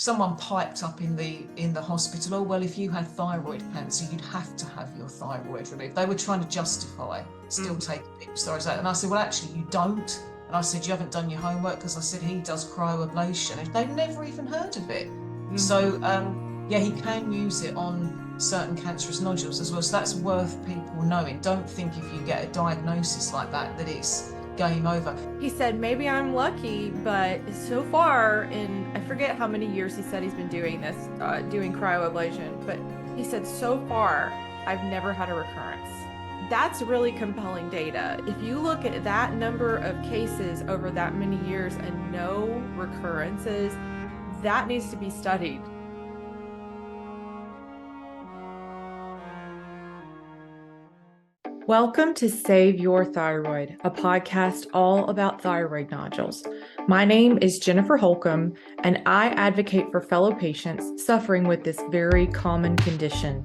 someone piped up in the hospital, oh, well, if you had thyroid cancer, you'd have to have your thyroid removed. They were trying to justify still taking people's thyroids out. And I said, well, actually, you don't. And I said, you haven't done your homework, because I said, he does cryoablation. And they've never even heard of it. So, yeah, he can use it on certain cancerous nodules as well. So that's worth people knowing. Don't think if you get a diagnosis like that, that it's game over. He said, maybe I'm lucky, but so far I forget how many years he said he's been doing this, doing cryoablation, but he said, so far, I've never had a recurrence. That's really compelling data. If you look at that number of cases over that many years and no recurrences, that needs to be studied. Welcome to Save Your Thyroid, a podcast all about thyroid nodules. My name is Jennifer Holcomb, and I advocate for fellow patients suffering with this very common condition.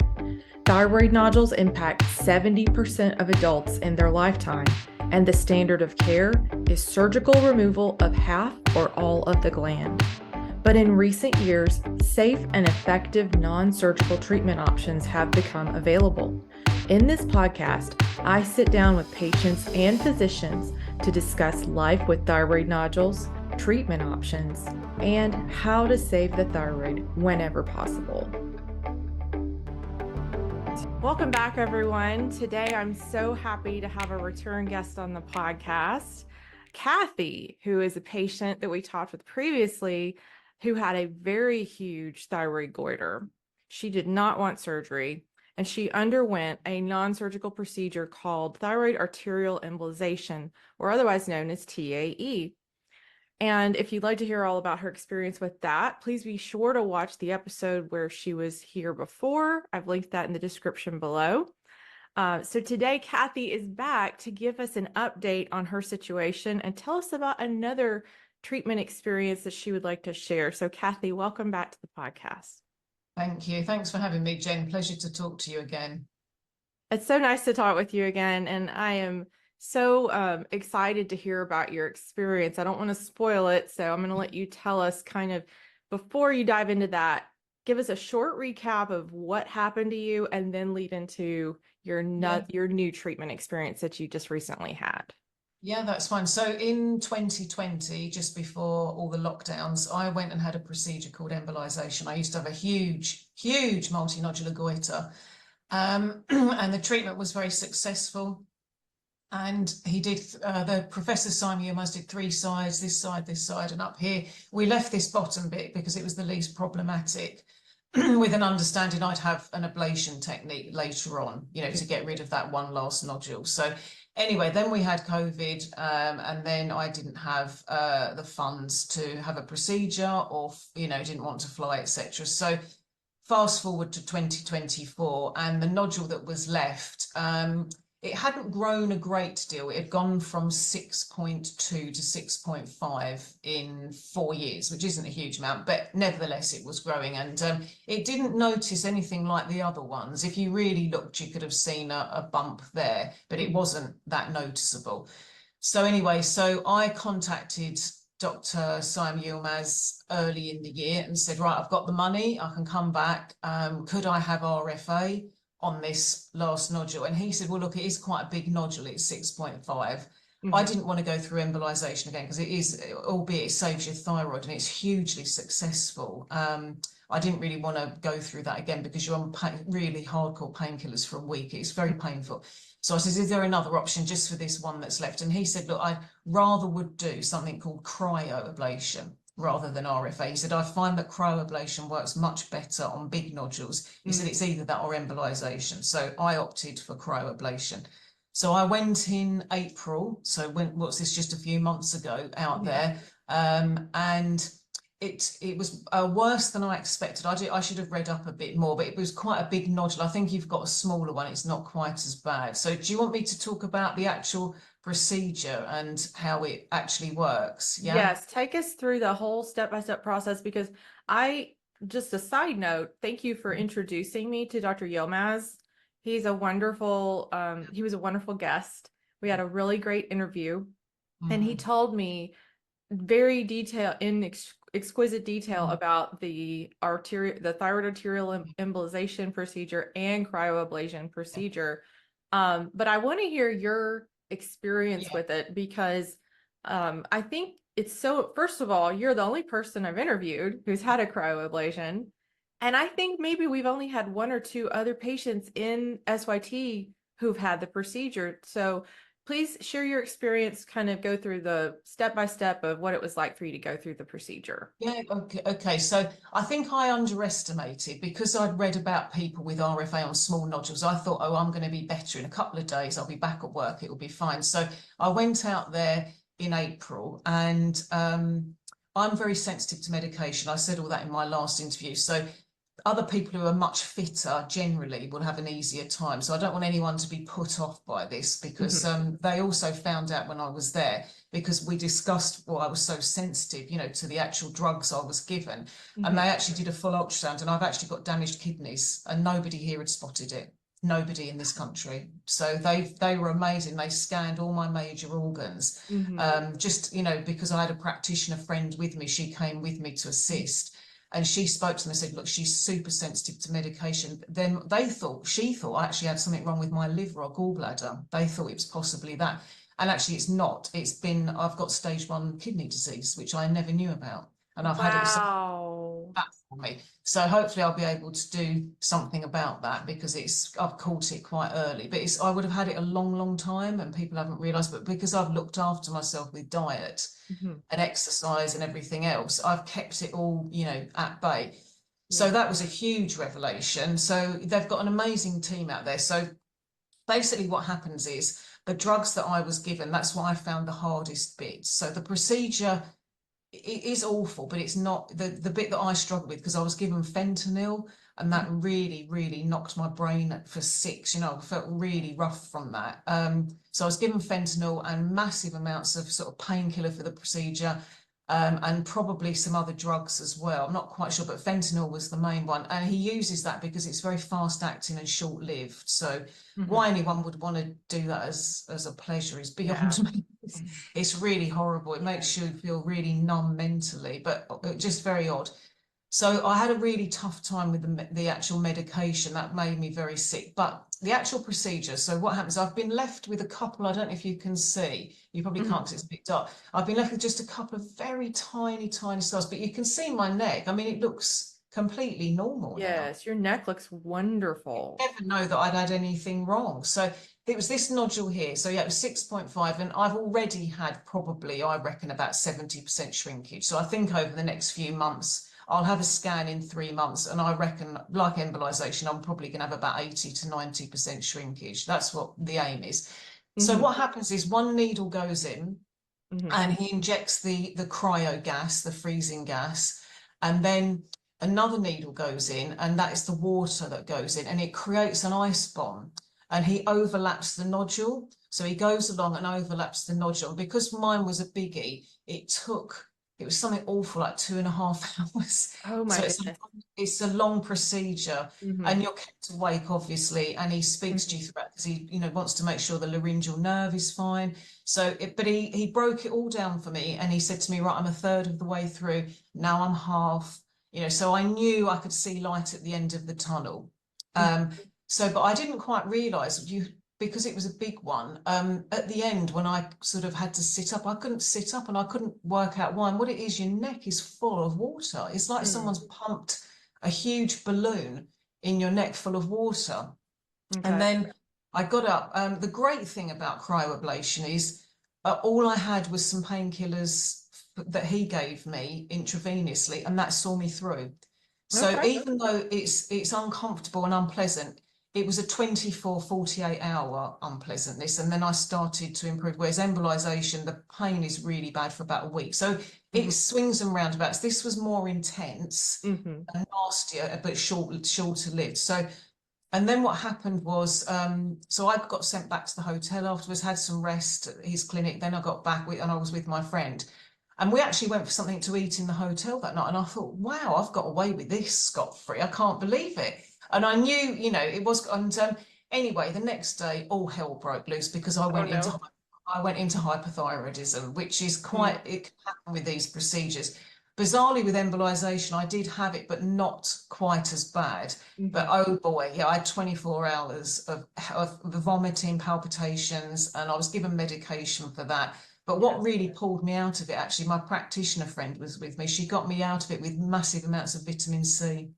Thyroid nodules impact 70% of adults in their lifetime, and the standard of care is surgical removal of half or all of the gland. But in recent years, safe and effective non-surgical treatment options have become available. In this podcast, I sit down with patients and physicians to discuss life with thyroid nodules, treatment options, and how to save the thyroid whenever possible. Welcome back, everyone. Today, I'm so happy to have a return guest on the podcast, Kathy, who is a patient that we talked with previously, who had a very huge thyroid goiter. She did not want surgery, and she underwent a non-surgical procedure called thyroid arterial embolization, or otherwise known as TAE. And if you'd like to hear all about her experience with that, please be sure to watch the episode where she was here before. I've linked that in the description below. So today, Kathy is back to give us an update on her situation and tell us about another treatment experience that she would like to share. So Kathy, welcome back to the podcast. Thank you. Thanks for having me, Jen. Pleasure to talk to you again. It's so nice to talk with you again. And I am so excited to hear about your experience. I don't want to spoil it, so I'm going to let you tell us kind of, before you dive into that, give us a short recap of what happened to you and then lead into your new treatment experience that you just recently had. Yeah, that's fine. So in 2020, just before all the lockdowns, I went and had a procedure called embolization. I used to have a huge multinodular goiter, and the treatment was very successful. And he did, the Professor Saim Yilmaz did 3 sides, this side, and up here. We left this bottom bit because it was the least problematic, with an understanding I'd have an ablation technique later on, to get rid of that one last nodule. So anyway, then we had COVID, and then I didn't have the funds to have a procedure, or, didn't want to fly, etc. So fast forward to 2024, and the nodule that was left, it hadn't grown a great deal. It had gone from 6.2 to 6.5 in 4 years, which isn't a huge amount, but nevertheless, it was growing. And it didn't notice anything like the other ones. If you really looked, you could have seen a bump there, but it wasn't that noticeable. So anyway, so I contacted Dr. Saim Yilmaz early in the year and said, right, I've got the money, I can come back. Could I have RFA on this last nodule? And he said, well, look, it is quite a big nodule, it's 6.5. I didn't want to go through embolization again, because it is, albeit it saves your thyroid and it's hugely successful. I didn't really want to go through that again, because you're on really hardcore painkillers for a week. It's very painful. So I said, is there another option just for this one that's left? And he said, look, I rather would do something called cryoablation rather than RFA. He said, I find that cryoablation works much better on big nodules. He said, it's either that or embolization. So I opted for cryoablation. So I went in April. So what's this, just a few months ago out there. And it was worse than I expected. I should have read up a bit more, but it was quite a big nodule. I think you've got a smaller one. It's not quite as bad. So do you want me to talk about the actual procedure and how it actually works? Yeah. Yes, take us through the whole step-by-step process, because just a side note, thank you for introducing me to Dr. Yilmaz. He's a wonderful, he was a wonderful guest. We had a really great interview, and he told me very detailed, in exquisite detail about the thyroid arterial embolization procedure and cryoablation procedure. But I want to hear your experience with it, because I think it's so, first of all, you're the only person I've interviewed who's had a cryoablation. And I think maybe we've only had one or two other patients in SYT who've had the procedure. So please share your experience, kind of go through the step-by-step of what it was like for you to go through the procedure. Yeah, okay. So I think I underestimated, because I'd read about people with RFA on small nodules. I thought, oh, I'm going to be better in a couple of days. I'll be back at work. It will be fine. So I went out there in April, and I'm very sensitive to medication. I said all that in my last interview. So other people who are much fitter generally will have an easier time. So I don't want anyone to be put off by this, because they also found out when I was there, because we discussed why I was so sensitive, to the actual drugs I was given. And they actually did a full ultrasound, and I've actually got damaged kidneys, and nobody here had spotted it. Nobody in this country. So they were amazing. They scanned all my major organs. Just, because I had a practitioner friend with me, she came with me to assist. And she spoke to them and said, look, she's super sensitive to medication. Then she thought I actually had something wrong with my liver or gallbladder. They thought it was possibly that. And actually it's not. I've got stage 1 kidney disease, which I never knew about. And I've had it back for me. So hopefully I'll be able to do something about that, because I've caught it quite early. But I would have had it a long, long time, and people haven't realised. But because I've looked after myself with diet and exercise and everything else, I've kept it all, at bay. Yeah. So that was a huge revelation. So they've got an amazing team out there. So basically what happens is, the drugs that I was given, that's what I found the hardest bit. So the procedure, it is awful, but it's not the bit that I struggled with, because I was given fentanyl, and that really, really knocked my brain for 6. I felt really rough from that. So I was given fentanyl and massive amounts of sort of painkiller for the procedure, and probably some other drugs as well. I'm not quite sure, but fentanyl was the main one. And he uses that because it's very fast acting and short lived. So why anyone would want to do that as a pleasure is beyond me. It's really horrible. It makes you feel really numb mentally, but just very odd. So I had a really tough time with the actual medication. That made me very sick. But the actual procedure, so what happens, I've been left with a couple, I don't know if you can see, you probably can't because it's a bit dark. I've been left with just a couple of very tiny, tiny scars, but you can see my neck. I mean, it looks completely normal now. Yes, your neck looks wonderful. I never know that I'd had anything wrong. So it was this nodule here. So yeah, it was 6.5, and I've already had probably, I reckon, about 70% shrinkage. So I think over the next few months, I'll have a scan in 3 months, and I reckon, like embolization, I'm probably going to have about 80 to 90% shrinkage. That's what the aim is. So what happens is, one needle goes in, and he injects the cryo gas, the freezing gas, and then another needle goes in, and that is the water that goes in, and it creates an ice bomb, and he overlaps the nodule. So he goes along and overlaps the nodule. And because mine was a biggie, it was something awful, like 2.5 hours. Oh my goodness. It's a long procedure, and you're kept awake, obviously, and he speaks to you throughout, because he wants to make sure the laryngeal nerve is fine. So but he broke it all down for me, and he said to me, right, I'm a third of the way through, now I'm half, so I knew I could see light at the end of the tunnel. But I didn't quite realize, because it was a big one, at the end, when I sort of had to sit up, I couldn't sit up, and I couldn't work out why. And what it is, your neck is full of water. It's like someone's pumped a huge balloon in your neck full of water. And then I got up. The great thing about cryoablation is all I had was some painkillers that he gave me intravenously, and that saw me through. So even though it's uncomfortable and unpleasant, it was a 24, 48-hour unpleasantness, and then I started to improve. Whereas embolization, the pain is really bad for about a week. So it swings and roundabouts. This was more intense and nastier, but shorter lived. So, and then what happened was, so I got sent back to the hotel afterwards, had some rest at his clinic. Then I got back and I was with my friend. And we actually went for something to eat in the hotel that night. And I thought, wow, I've got away with this scot-free. I can't believe it. And I knew, it was. And anyway, the next day, all hell broke loose, because I went into hypothyroidism, which is quite, it can happen with these procedures. bizarrely with embolization, I did have it, but not quite as bad. But oh boy, yeah, I had 24 hours of vomiting, palpitations, and I was given medication for that. But what really pulled me out of it, actually, my practitioner friend was with me. She got me out of it with massive amounts of vitamin C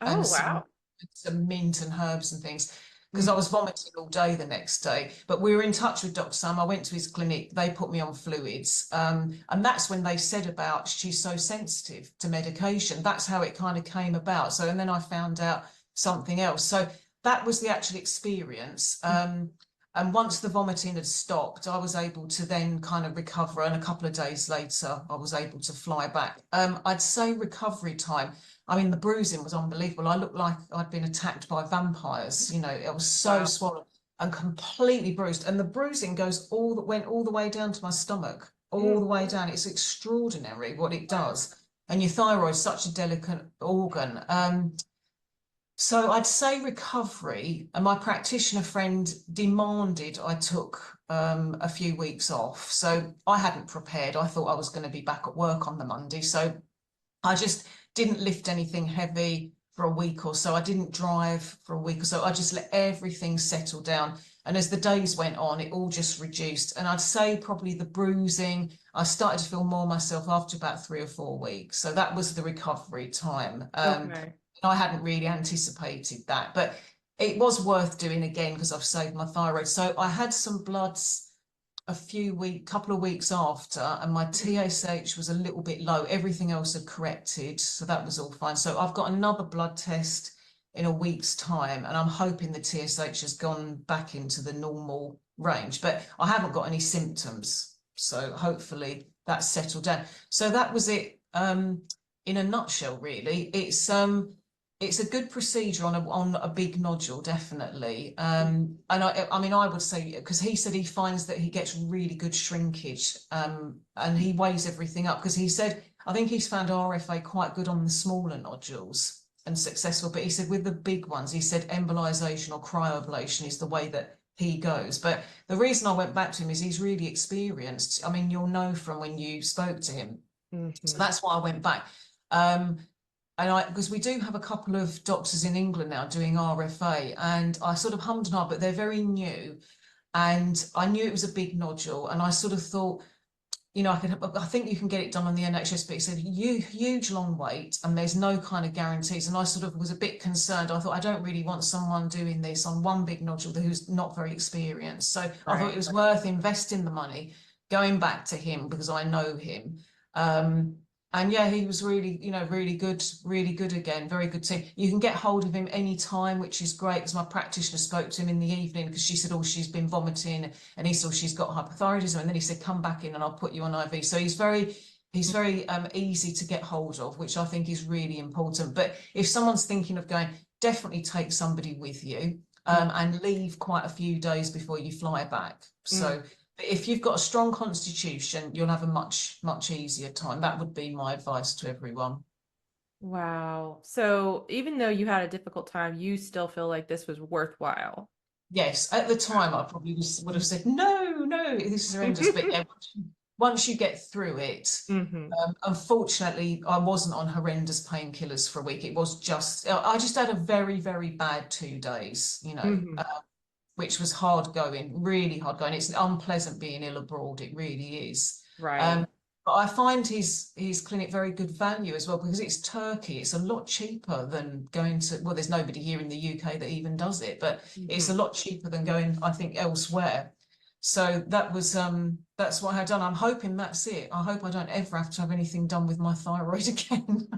Oh, and wow. some mint and herbs and things, because I was vomiting all day the next day. But we were in touch with Dr. Sam. I went to his clinic. They put me on fluids. And that's when they said about she's so sensitive to medication. That's how it kind of came about. So, and then I found out something else. So that was the actual experience. And once the vomiting had stopped, I was able to then kind of recover. And a couple of days later, I was able to fly back. I'd say recovery time. I mean, the bruising was unbelievable. I looked like I'd been attacked by vampires. You know, it was so swollen and completely bruised. And the bruising went all the way down to my stomach, all the way down. It's extraordinary what it does. And your thyroid's such a delicate organ. So I'd say recovery, and my practitioner friend demanded I took a few weeks off. So I hadn't prepared. I thought I was going to be back at work on the Monday. So I just didn't lift anything heavy for a week or so. I didn't drive for a week or so. I just let everything settle down. And as the days went on, it all just reduced. And I'd say probably the bruising, I started to feel more myself after about 3 or 4 weeks. So that was the recovery time. I hadn't really anticipated that, but it was worth doing again because I've saved my thyroid. So I had some bloods couple of weeks after, and my TSH was a little bit low. Everything else had corrected, so that was all fine. So I've got another blood test in a week's time, and I'm hoping the TSH has gone back into the normal range, but I haven't got any symptoms. So hopefully that's settled down. So that was it, in a nutshell, really. It's a good procedure on a big nodule, definitely. And I mean, I would say, because he said he finds that he gets really good shrinkage, and he weighs everything up, because he said, I think he's found RFA quite good on the smaller nodules and successful, but he said with the big ones, he said embolization or cryoablation is the way that he goes. But the reason I went back to him is he's really experienced. I mean, you'll know from when you spoke to him. So that's why I went back. And because we do have a couple of doctors in England now doing RFA, and I sort of hummed and hawed, but they're very new. And I knew it was a big nodule, and I sort of thought, you know, I think you can get it done on the NHS, but he said, huge long wait, and there's no kind of guarantees. And I sort of was a bit concerned. I thought, I don't really want someone doing this on one big nodule who's not very experienced. So I thought it was worth investing the money, going back to him because I know him. And yeah, he was really, you know, really good again, very good team. You can get hold of him any-time, which is great, because my practitioner spoke to him in the evening because she said, oh, she's been vomiting, and he saw she's got hypothyroidism, and then he said, come back in and I'll put you on IV. So he's very easy to get hold of, which I think is really important. But if someone's thinking of going, definitely take somebody with you, and leave quite a few days before you fly back. So if you've got a strong constitution, you'll have a much easier time. That would be my advice to everyone. Wow. So even though you had a difficult time, you still feel like this was worthwhile. Yes, at the time I probably would have said, no, this is horrendous. But yeah, once you get through it, unfortunately, I wasn't on horrendous painkillers for a week. It was I just had a very bad 2 days, you know. Which was hard going, really hard going. It's unpleasant being ill abroad, it really is. Right. But I find his clinic very good value as well, because it's Turkey. It's a lot cheaper than going to, well, there's nobody here in the UK that even does it, but it's a lot cheaper than going, I think, elsewhere. So that was that's what I had done. I'm hoping that's it. I hope I don't ever have to have anything done with my thyroid again.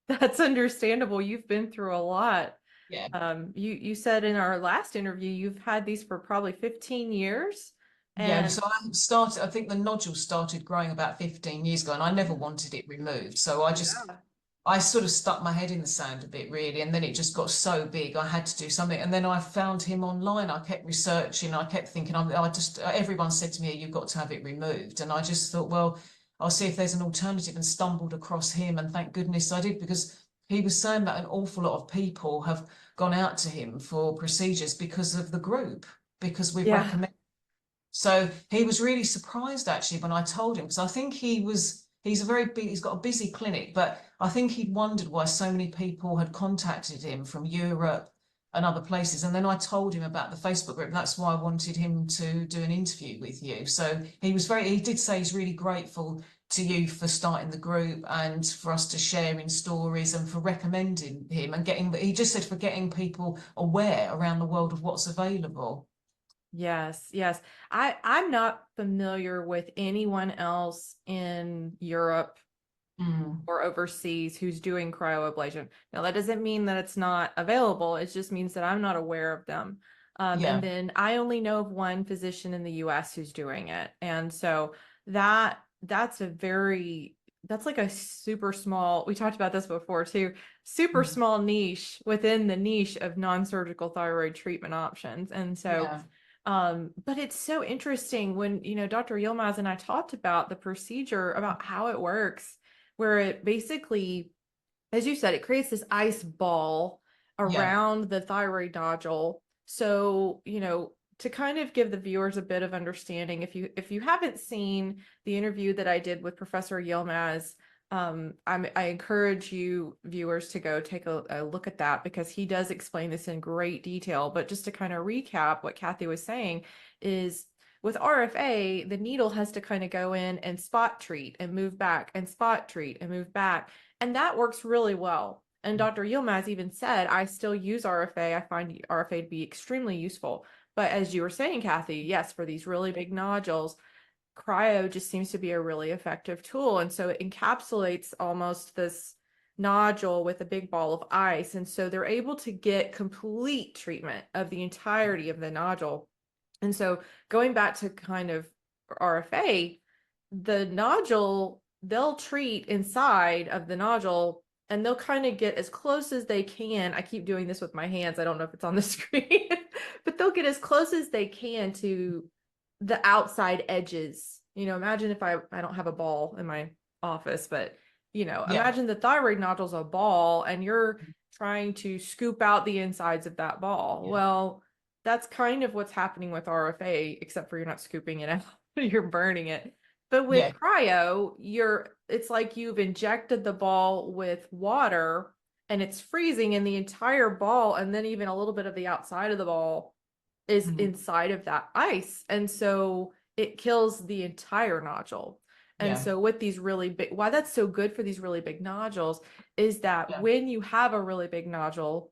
That's understandable. You've been through a lot. Yeah. You said in our last interview, you've had these for probably 15 years. Yeah, so I think the nodule started growing about 15 years ago, and I never wanted it removed. So I sort of stuck my head in the sand a bit, really, and then it just got so big, I had to do something. And then I found him online. I kept researching, I kept thinking, everyone said to me, you've got to have it removed. And I just thought, well, I'll see if there's an alternative, and stumbled across him. And thank goodness I did, because he was saying that an awful lot of people have gone out to him for procedures because of the group, because we've recommended. So he was really surprised, actually, when I told him, because I think he was he's he's got a busy clinic, but I think he'd wondered why so many people had contacted him from Europe and other places. And then I told him about the Facebook group. And that's why I wanted him to do an interview with you. So he did say he's really grateful to you for starting the group and for us to share in stories and for recommending him and he just said for getting people aware around the world of what's available. Yes, yes. I'm not familiar with anyone else in Europe or overseas who's doing cryoablation. Now, that doesn't mean that it's not available. It just means that I'm not aware of them. Yeah. And then I only know of one physician in the US who's doing it. And so that's like a super small, we talked about this before too, super small niche within the niche of non-surgical thyroid treatment options. And so but it's so interesting when, Dr. Yilmaz and I talked about the procedure, about how it works, where it basically, as you said, it creates this ice ball around the thyroid nodule. So, to kind of give the viewers a bit of understanding, if you haven't seen the interview that I did with Professor Yilmaz, I encourage you viewers to go take a look at that, because he does explain this in great detail. But just to kind of recap what Kathy was saying is, with RFA, the needle has to kind of go in and spot treat and move back and spot treat and move back. And that works really well. And Dr. Yilmaz even said, I still use RFA. I find RFA to be extremely useful. But as you were saying, Kathy, yes, for these really big nodules, cryo just seems to be a really effective tool. And so it encapsulates almost this nodule with a big ball of ice. And so they're able to get complete treatment of the entirety of the nodule. And so going back to kind of RFA, the nodule, they'll treat inside of the nodule and they'll kind of get as close as they can. I keep doing this with my hands. I don't know if it's on the screen, but they'll get as close as they can to the outside edges. Imagine if I don't have a ball in my office, but imagine the thyroid nodule's a ball and you're trying to scoop out the insides of that ball. Well, that's kind of what's happening with RFA, except for you're not scooping it out, you're burning it. But with cryo, it's like you've injected the ball with water and it's freezing, and the entire ball, and then even a little bit of the outside of the ball, is inside of that ice. And so it kills the entire nodule. And so with these really big, why that's so good for these really big nodules is that when you have a really big nodule,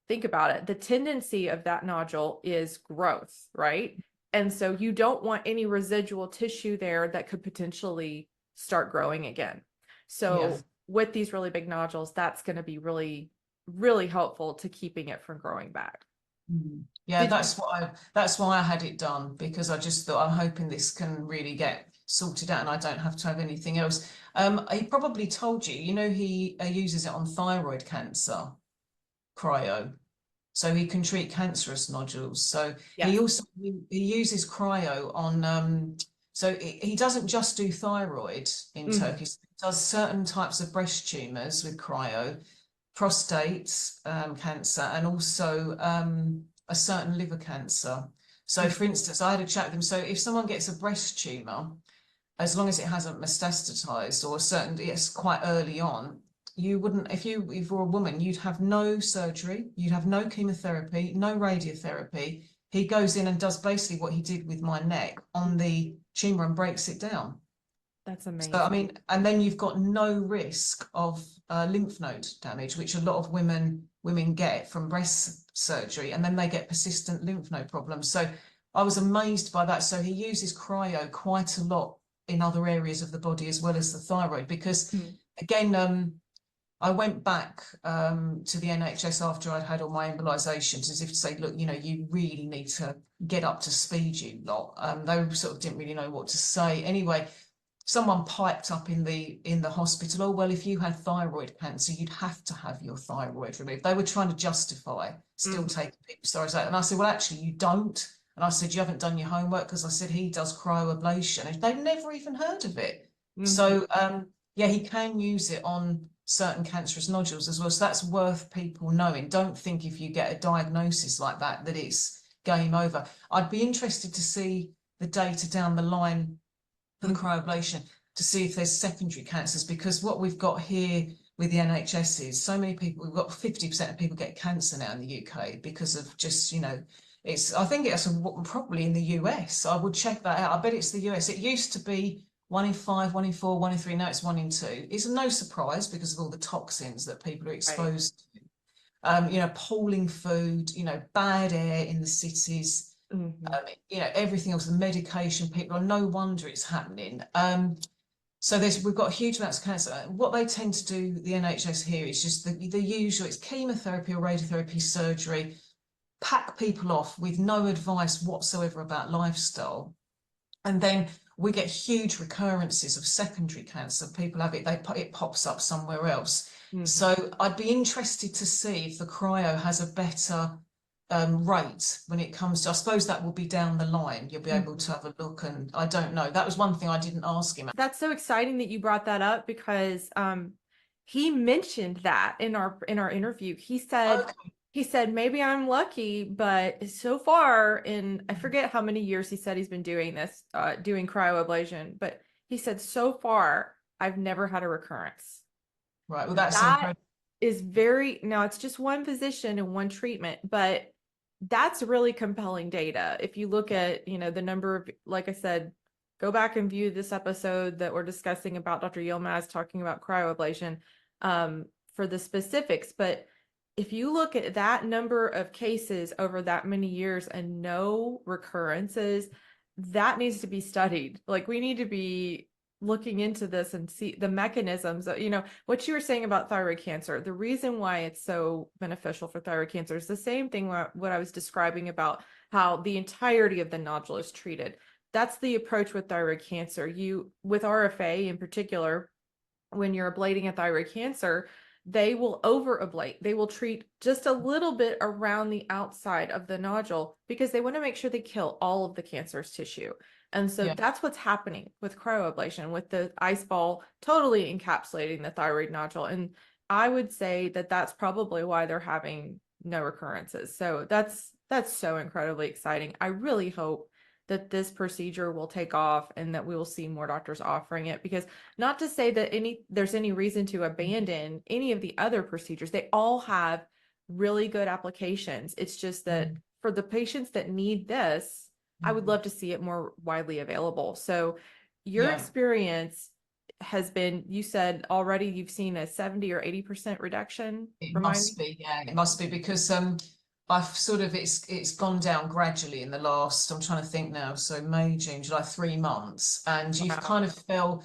think about it, the tendency of that nodule is growth, right? And so you don't want any residual tissue there that could potentially start growing again. So with these really big nodules, that's going to be really, really helpful to keeping it from growing back. Yeah, that's why I had it done, because I just thought, I'm hoping this can really get sorted out and I don't have to have anything else. He probably told you, he uses it on thyroid cancer, cryo, so he can treat cancerous nodules. So he also he uses cryo on so he doesn't just do thyroid in Turkey. He does certain types of breast tumors with cryo, prostate cancer, and also a certain liver cancer. So for instance, I had a chat with him. So if someone gets a breast tumor, as long as it hasn't metastatized or it's quite early on, you wouldn't, if you were a woman, you'd have no surgery, you'd have no chemotherapy, no radiotherapy. He goes in and does basically what he did with my neck on the tumor and breaks it down. That's amazing. So, I mean, and then you've got no risk of lymph node damage, which a lot of women get from breast surgery, and then they get persistent lymph node problems. So I was amazed by that. So he uses cryo quite a lot in other areas of the body as well as the thyroid, because again, I went back to the NHS after I'd had all my embolizations, as if to say, look, you really need to get up to speed, you lot. They sort of didn't really know what to say. Anyway, someone piped up in the hospital, oh, well, if you had thyroid cancer, you'd have to have your thyroid removed. They were trying to justify still taking people's thyroids out. And I said, well, actually, you don't. And I said, you haven't done your homework, because I said, he does cryoablation. And they've never even heard of it. So, yeah, he can use it on certain cancerous nodules as well. So that's worth people knowing. Don't think if you get a diagnosis like that, that it's game over. I'd be interested to see the data down the line for the cryoablation. to see if there's secondary cancers, because what we've got here with the NHS is so many people, we've got 50% of people get cancer now in the UK because of just, you know, I think it's probably in the US. I would check that out. I bet it's the US. It used to be 1 in 5, 1 in 4, 1 in 3. Now it's 1 in 2. It's no surprise because of all the toxins that people are exposed to. You know, appalling food, you know, bad air in the cities, you know, everything else, the medication, people are, no wonder it's happening. So we've got huge amounts of cancer. What they tend to do, the NHS here, is just the usual, it's chemotherapy or radiotherapy, surgery, pack people off with no advice whatsoever about lifestyle. And then we get huge recurrences of secondary cancer. People have it, it pops up somewhere else. So I'd be interested to see if the cryo has a better rate when it comes to, I suppose that will be down the line. You'll be able to have a look, and I don't know. That was one thing I didn't ask him. That's so exciting that you brought that up, because he mentioned that in our interview. He said, maybe I'm lucky, but so far I forget how many years he said he's been doing this, doing cryoablation, but he said, so far, I've never had a recurrence. Right. Well, that's that incredible. is now it's just one physician and one treatment, but that's really compelling data. If you look at, you know, the number of, like I said, go back and view this episode that we're discussing about Dr. Yilmaz talking about cryoablation for the specifics. But if you look at that number of cases over that many years and no recurrences, that needs to be studied. Like, we need to be looking into this and see the mechanisms of, you know, what you were saying about thyroid cancer. The reason why it's so beneficial for thyroid cancer is the same thing what I was describing about how the entirety of the nodule is treated. That's the approach with thyroid cancer. With RFA in particular, when you're ablating a thyroid cancer, they will over ablate. They will treat just a little bit around the outside of the nodule because they want to make sure they kill all of the cancerous tissue. And so that's what's happening with cryoablation, with the ice ball totally encapsulating the thyroid nodule. And I would say that that's probably why they're having no recurrences. So that's so incredibly exciting. I really hope that this procedure will take off and that we will see more doctors offering it, because not to say that there's any reason to abandon any of the other procedures. They all have really good applications. It's just that for the patients that need this, I would love to see it more widely available. So your experience has been, you said already you've seen a 70 or 80% reduction. It must be, it must be, because I've sort of, it's gone down gradually in the last, I'm trying to think now, so May, June, July, 3 months, and you've kind of fell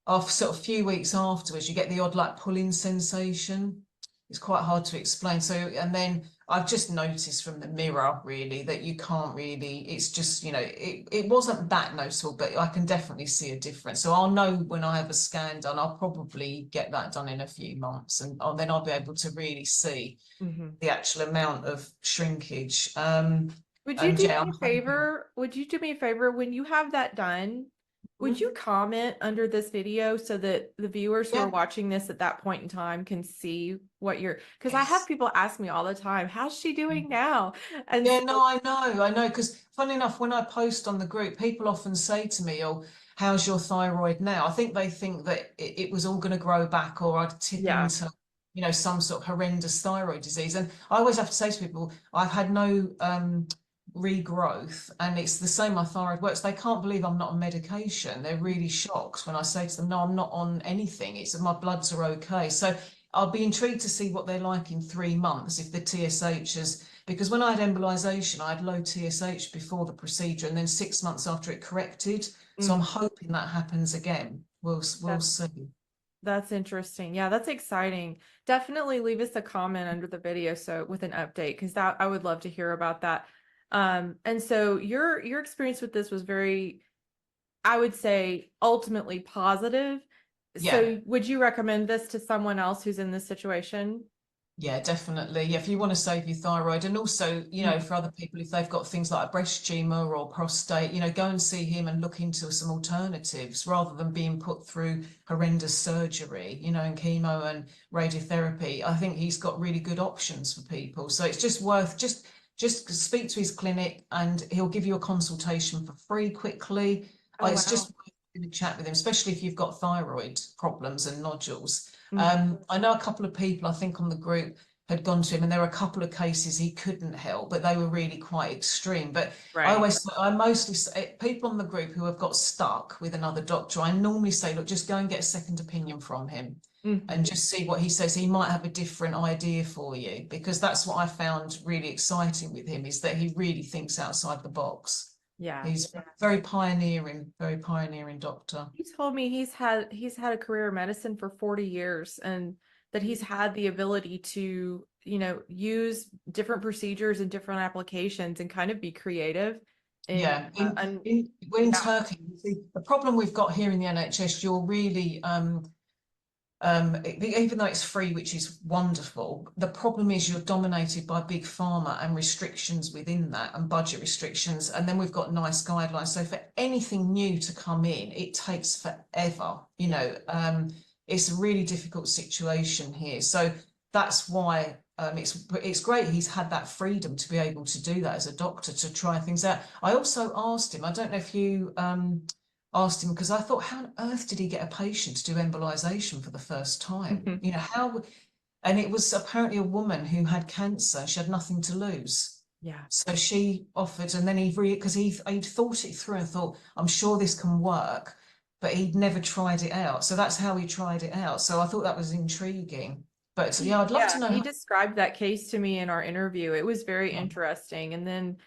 off sort of a few weeks afterwards. You get the odd like pulling sensation. It's quite hard to explain. So, and then I've just noticed from the mirror really that you can't really, it's just, you know, it wasn't that noticeable, but I can definitely see a difference. So I'll know when I have a scan done. I'll probably get that done in a few months, and then I'll be able to really see the actual amount of shrinkage. Would you do me a favor? Would you do me a favor when you have that done? Would you comment under this video so that the viewers who are watching this at that point in time can see what you're, because I have people ask me all the time, how's she doing now? And no, I know, because funny enough, when I post on the group, people often say to me, oh, how's your thyroid now? I think they think that it was all going to grow back, or I'd tip into, you know, some sort of horrendous thyroid disease. And I always have to say to people, I've had no regrowth, and it's the same, my thyroid works. They can't believe I'm not on medication. They're really shocked when I say to them, no, I'm not on anything. It's my bloods are okay. So I'll be intrigued to see what they're like in 3 months if the TSH is, because when I had embolization, I had low TSH before the procedure, and then 6 months after it corrected. So I'm hoping that happens again. We'll see. That's interesting. Yeah, that's exciting. Definitely leave us a comment under the video with an update, because I would love to hear about that. And so your experience with this was very, I would say, ultimately positive. So would you recommend this to someone else who's in this situation? Yeah, definitely. Yeah, if you want to save your thyroid, and also, you know, for other people, if they've got things like a breast tumor or prostate, you know, go and see him and look into some alternatives rather than being put through horrendous surgery, you know, and chemo and radiotherapy. I think he's got really good options for people. So it's just worth just speak to his clinic, and he'll give you a consultation for free quickly. It's just a chat with him, especially if you've got thyroid problems and nodules. Mm. I know a couple of people, I think on the group, had gone to him, and there were a couple of cases he couldn't help, but they were really quite extreme. But Right. I mostly say, people on the group who have got stuck with another doctor, I normally say, look, just go and get a second opinion from him Mhm. and just see what he says. He might have a different idea for you, because that's what I found really exciting with him, is that he really thinks outside the box. Yeah. He's very pioneering doctor. He told me he's had a career in medicine for 40 years, and that he's had the ability to, use different procedures and different applications and kind of be creative. And Yeah, and in yeah. Turkey, you see, the problem we've got here in the NHS, you're really even though it's free, which is wonderful, the problem is you're dominated by big pharma and restrictions within that, and budget restrictions. And then we've got nice guidelines. So for anything new to come in, it takes forever. It's a really difficult situation here. So that's why it's great he's had that freedom to be able to do that as a doctor, to try things out. I also asked him, I don't know if you asked him, because I thought, how on earth did he get a patient to do embolization for the first time? Mhm. How? And it was apparently a woman who had cancer. She had nothing to lose. Yeah. So she offered, and then because he'd thought it through and thought, I'm sure this can work, but he'd never tried it out. So that's how he tried it out. So I thought that was intriguing. But yeah, I'd love to know He how. described that case to me in our interview. It was very Yeah, interesting. And then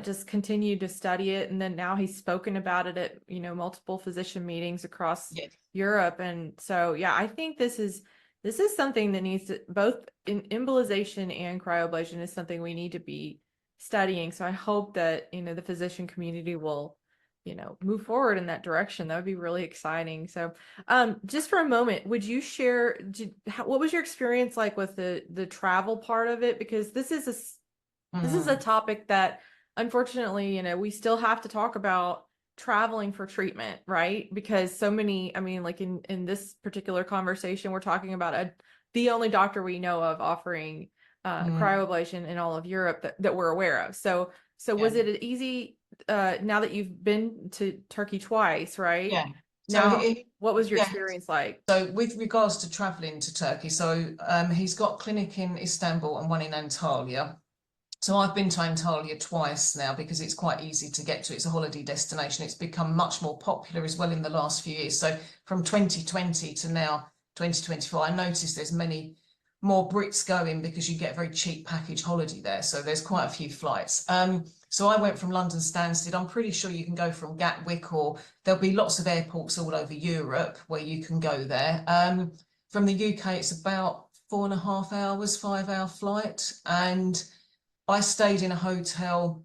just continued to study it. And then now he's spoken about it at, multiple physician meetings across yeah, Europe. And so, yeah, I think this is something that needs to, both in embolization and cryoablation is something we need to be studying. So I hope that, the physician community will, move forward in that direction. That would be really exciting. So just for a moment, would you share, what was your experience like with the travel part of it? Because this is a topic that, unfortunately, we still have to talk about traveling for treatment, right? Because so many, I mean, like in this particular conversation, we're talking about the only doctor we know of offering cryoablation in all of Europe that we're aware of. So yeah, was it an easy, now that you've been to Turkey twice, right? yeah. So Now, what was your yeah. experience like? So with regards to traveling to Turkey, so he's got a clinic in Istanbul and one in Antalya. So I've been to Antalya twice now, because it's quite easy to get to. It's a holiday destination. It's become much more popular as well in the last few years. So from 2020 to now 2024, I noticed there's many more Brits going, because you get a very cheap package holiday there. So there's quite a few flights. So I went from London Stansted. I'm pretty sure you can go from Gatwick, or there'll be lots of airports all over Europe where you can go there. From the UK, it's about 4.5 hours, 5-hour flight. And I stayed in a hotel,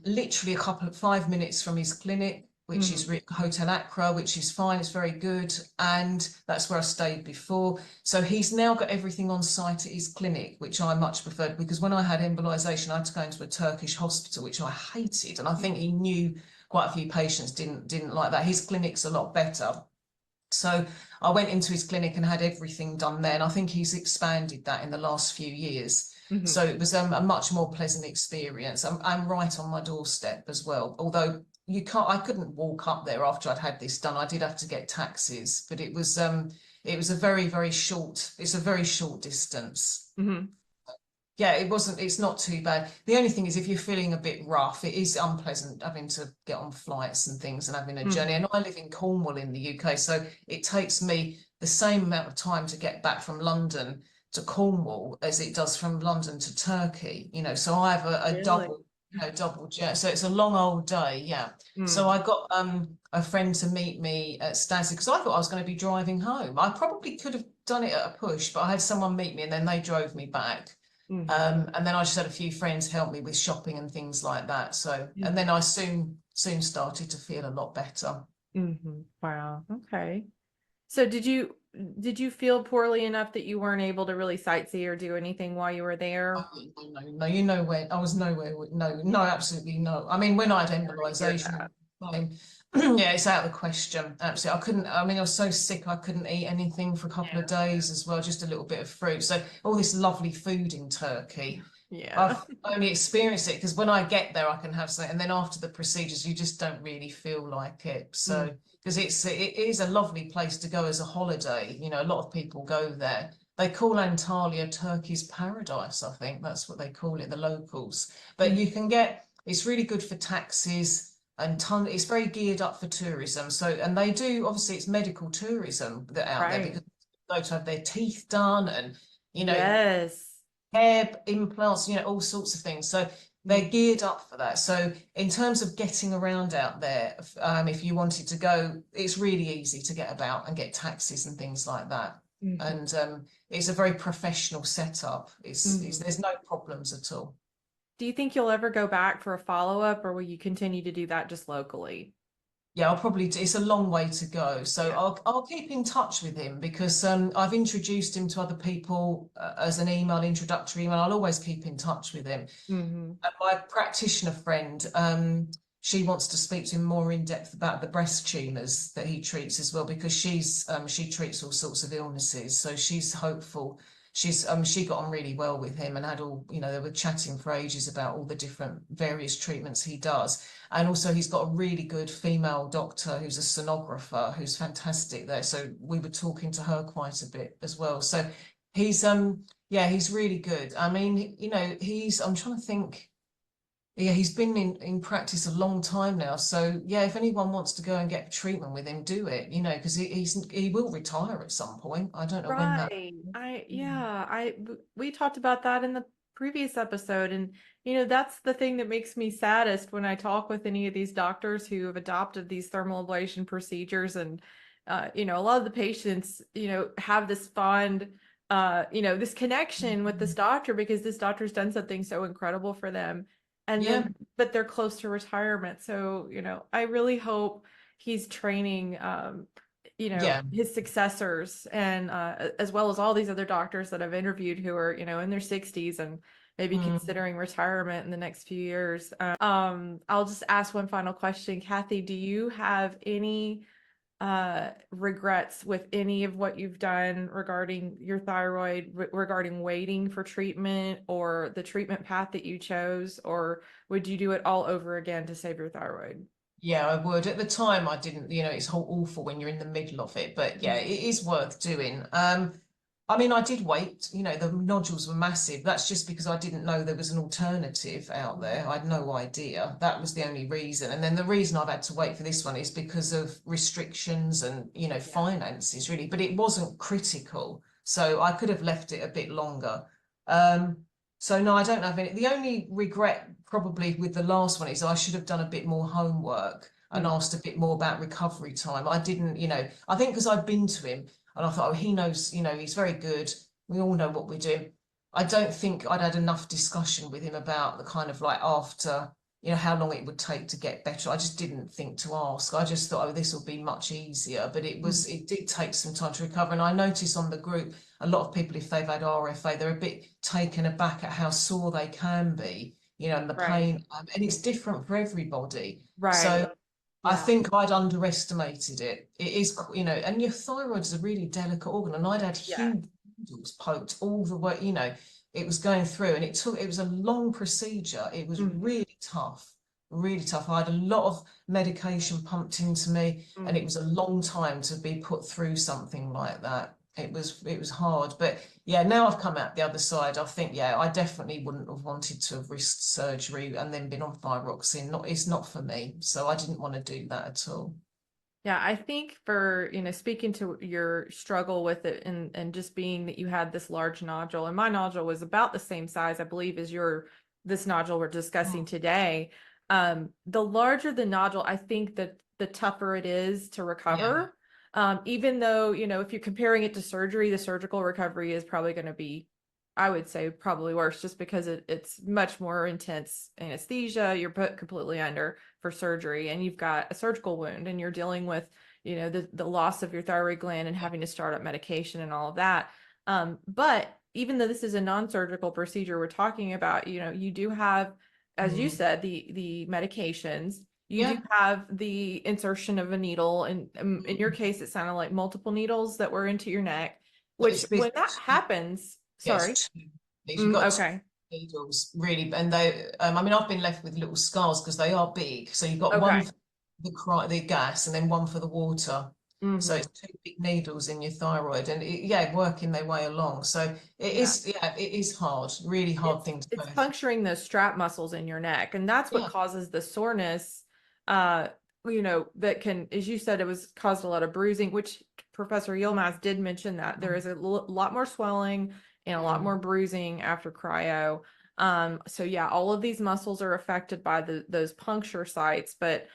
literally 5 minutes from his clinic, which is Hotel Accra, which is fine. It's very good. And that's where I stayed before. So he's now got everything on site at his clinic, which I much preferred, because when I had embolization, I had to go into a Turkish hospital, which I hated. And I think he knew quite a few patients didn't like that. His clinic's a lot better. So I went into his clinic and had everything done there. And I think he's expanded that in the last few years. Mhm. So it was a much more pleasant experience. I'm right on my doorstep as well. Although I couldn't walk up there after I'd had this done. I did have to get taxis, but it was a very, very short, it's a very short distance. Mhm. Yeah, it's not too bad. The only thing is, if you're feeling a bit rough, it is unpleasant having to get on flights and things and having a journey. And I live in Cornwall in the UK, so it takes me the same amount of time to get back from London to Cornwall as it does from London to Turkey. So I have a Really? double journey. So it's a long old day, yeah. So I got a friend to meet me at Stansted, because I thought I was going to be driving home. I probably could have done it at a push, but I had someone meet me and then they drove me back. And then I just had a few friends help me with shopping and things like that. So, and then I soon started to feel a lot better. Wow. Okay. So did you feel poorly enough that you weren't able to really sightsee or do anything while you were there? Oh, no, you know where I was nowhere. No, absolutely no. I mean, when I had embolization, yeah, it's out of the question. Absolutely. I couldn't, I mean, I was so sick, I couldn't eat anything for a couple of days as well, just a little bit of fruit. So all this lovely food in Turkey, Yeah. I've only experienced it because when I get there, I can have something, and then after the procedures, you just don't really feel like it. Mm. So, because it is a lovely place to go as a holiday. You know, a lot of people go there. They call Antalya Turkey's paradise. I think that's what they call it, the locals. But Mm. you can get, it's really good for taxis and it's very geared up for tourism. So, and they do, obviously, it's medical tourism that out there Right. because they go to have their teeth done and you know Yes. hair implants, all sorts of things. So they're Mm. geared up for that. So in terms of getting around out there, if you wanted to go, it's really easy to get about and get taxis and things like that. Mhm. And it's a very professional setup. Mhm. There's no problems at all. Do you think you'll ever go back for a follow-up, or will you continue to do that just locally? Yeah, I'll probably it's a long way to go. So Yeah. I'll keep in touch with him because I've introduced him to other people as an introductory email. I'll always keep in touch with him. Hmm. And my practitioner friend, she wants to speak to him more in depth about the breast tumors that he treats as well, because she treats all sorts of illnesses. So she's hopeful. She got on really well with him and had all, they were chatting for ages about all the different various treatments he does. And also he's got a really good female doctor who's a sonographer who's fantastic there. So we were talking to her quite a bit as well. So he's yeah, he's really good. I mean, I'm trying to think. Yeah, he's been in practice a long time now. So yeah, if anyone wants to go and get treatment with him, do it, because he will retire at some point. I don't know when that. Right. We talked about that in the previous episode. And, that's the thing that makes me saddest when I talk with any of these doctors who have adopted these thermal ablation procedures. And, a lot of the patients, have this fond, this connection with this doctor because this doctor's done something so incredible for them. And Yeah, then, but they're close to retirement. So, I really hope he's training, yeah. his successors and as well as all these other doctors that I've interviewed who are, in their 60s and maybe Mm. considering retirement in the next few years. I'll just ask one final question. Kathy, do you have any regrets with any of what you've done regarding your thyroid, regarding waiting for treatment or the treatment path that you chose, or would you do it all over again to save your thyroid? Yeah, I would. At the time, I didn't, it's awful when you're in the middle of it, but yeah, Mhm. it is worth doing. I mean, I did wait, the nodules were massive. That's just because I didn't know there was an alternative out there. I had no idea. That was the only reason. And then the reason I've had to wait for this one is because of restrictions and, Yeah. finances really, but it wasn't critical. So I could have left it a bit longer. Um, so no, I don't have any. The only regret probably with the last one is I should have done a bit more homework and Mm. asked a bit more about recovery time. I didn't, I think because I'd been to him and I thought, oh, he knows, he's very good. We all know what we're doing. I don't think I'd had enough discussion with him about the kind of like after, how long it would take to get better. I just didn't think to ask. I just thought, oh, this will be much easier. But Mm. it did take some time to recover. And I noticed on the group, a lot of people, if they've had RFA, they're a bit taken aback at how sore they can be, and the Right. pain. And it's different for everybody. So Right. I Yeah. think I'd underestimated it. It is, and your thyroid is a really delicate organ, and I'd had Yeah. huge needles poked all the way, it was going through, and it was a long procedure. It was Mhm. really tough, really tough. I had a lot of medication pumped into me, and it Mhm. was a long time to be put through something like that. It was hard, but yeah, now I've come out the other side. I think, yeah, I definitely wouldn't have wanted to have risked surgery and then been on thyroxine. It's not for me. So I didn't want to do that at all. Yeah, I think for, speaking to your struggle with it and just being that you had this large nodule, and my nodule was about the same size, I believe, as this nodule we're discussing today. The larger the nodule, I think that the tougher it is to Yeah. recover. Even though, if you're comparing it to surgery, the surgical recovery is probably going to be, I would say, probably worse just because it's much more intense anesthesia. You're put completely under for surgery and you've got a surgical wound and you're dealing with, the loss of your thyroid gland and having to start up medication and all of that. But even though this is a non-surgical procedure we're talking about, you do have, as you Mm. said, the medications. You do Yeah. have the insertion of a needle, and in your case, it sounded like multiple needles that were into your neck, which It's when that two, happens, yeah, sorry. it's two. You've got two Okay. needles, really, and they, I mean, I've been left with little scars because they are big. So you've got one Okay. for the gas and then one for the water. So Mhm. it's two big needles in your thyroid, and yeah, working their way along. So it Yeah. is, yeah, it is hard, really hard thing to go It's through. puncturing those strap muscles in your neck, and that's what Yeah. causes the soreness. Uh, that can, as you said, it was caused a lot of bruising, which Professor Yilmaz did mention that there is a lot more swelling and a lot Mm. more bruising after cryo. So yeah, all of these muscles are affected by those puncture sites. But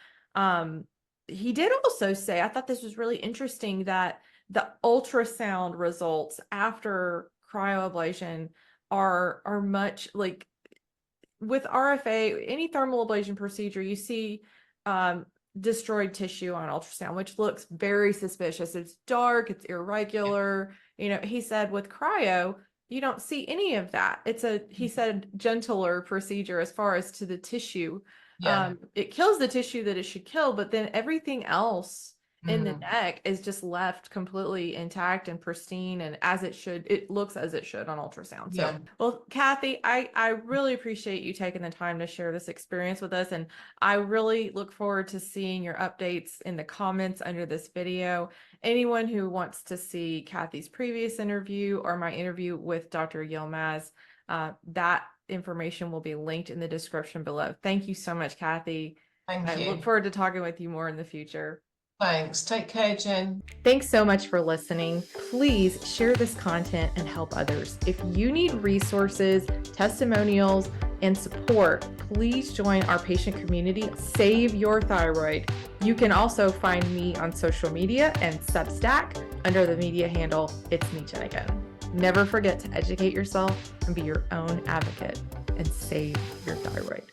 he did also say, I thought this was really interesting, that the ultrasound results after cryoablation are much like with RFA, any thermal ablation procedure, you see destroyed tissue on ultrasound, which looks very suspicious. It's dark, it's irregular. He said with cryo, you don't see any of that. He said, gentler procedure as far as to the tissue. Yeah. It kills the tissue that it should kill, but then everything else in the Mm. neck is just left completely intact and pristine, and as it should. It looks as it should on ultrasound. So, Yeah. well, Kathy, I really appreciate you taking the time to share this experience with us, and I really look forward to seeing your updates in the comments under this video. Anyone who wants to see Kathy's previous interview or my interview with Dr. Yilmaz, that information will be linked in the description below. Thank you so much, Kathy. Thank I look you. forward to talking with you more in the future. Thanks. Take care, Jen. Thanks so much for listening. Please share this content and help others. If you need resources, testimonials, and support, please join our patient community, Save Your Thyroid. You can also find me on social media and Substack under the media handle, It's Me, Jen Again. Never forget to educate yourself and be your own advocate and save your thyroid.